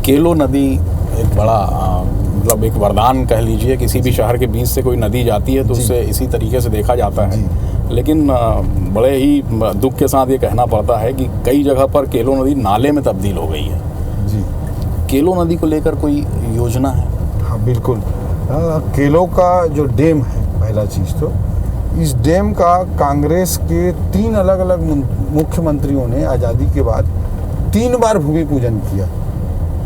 केलो नदी एक बड़ा मतलब एक वरदान कह लीजिए, किसी भी शहर के बीच से कोई नदी जाती है तो उससे इसी तरीके से देखा जाता है। लेकिन बड़े ही दुख के साथ ये कहना पड़ता है कि कई जगह पर केलो नदी नाले में तब्दील हो गई है जी। केलो नदी को लेकर कोई योजना है? हाँ बिल्कुल। केलो का जो डैम है, पहला चीज़ तो इस डैम का कांग्रेस के 3 अलग अलग मुख्यमंत्रियों ने आज़ादी के बाद 3 बार भूमि पूजन किया,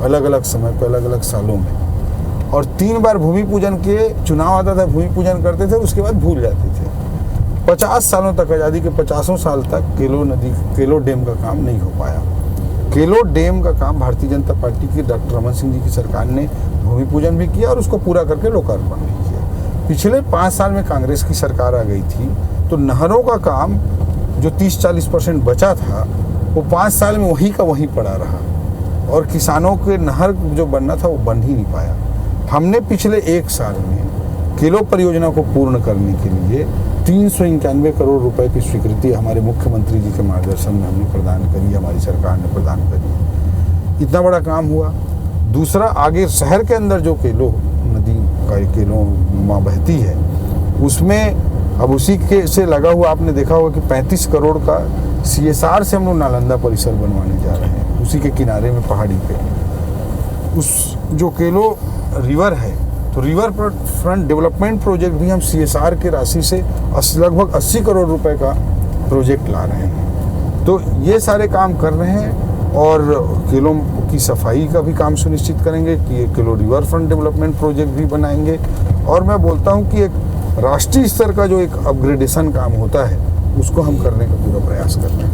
अलग अलग समय पर, अलग अलग सालों में। और 3 बार भूमि पूजन के चुनाव आता था, भूमि पूजन करते थे, उसके बाद भूल जाते थे। 50 सालों तक, आज़ादी के 50 साल तक केलो डैम का काम नहीं हो पाया। केलो डैम का काम भारतीय जनता पार्टी की डॉक्टर रमन सिंह जी की सरकार ने भूमि पूजन भी किया और उसको पूरा करके लोकार्पण भी किया। पिछले 5 साल में कांग्रेस की सरकार आ गई थी तो नहरों का काम जो 30-40% बचा था वो 5 साल में वहीं का वहीं पड़ा रहा और किसानों के नहर जो बनना था वो बन ही नहीं पाया। हमने पिछले 1 साल में केलो परियोजना को पूर्ण करने के लिए 391 करोड़ रुपए की स्वीकृति हमारे मुख्यमंत्री जी के मार्गदर्शन में हमने प्रदान करी, हमारी सरकार ने प्रदान करी। इतना बड़ा काम हुआ। दूसरा, आगे शहर के अंदर जो केलो नदी का केलो माँ बहती है उसमें अब उसी के से लगा हुआ, आपने देखा होगा कि 35 करोड़ का CSR से हम लोग नालंदा परिसर बनवाने जा रहे हैं, उसी के किनारे में पहाड़ी पे। उस जो केलो रिवर है तो रिवर फ्रंट डेवलपमेंट प्रोजेक्ट भी हम CSR के राशि से लगभग 80 करोड़ रुपए का प्रोजेक्ट ला रहे हैं। तो ये सारे काम कर रहे हैं और केलो की सफाई का भी काम सुनिश्चित करेंगे कि ये केलो रिवर फ्रंट डेवलपमेंट प्रोजेक्ट भी बनाएंगे। और मैं बोलता हूँ कि एक राष्ट्रीय स्तर का जो एक अपग्रेडेशन काम होता है उसको हम करने का पूरा प्रयास कर रहे हैं।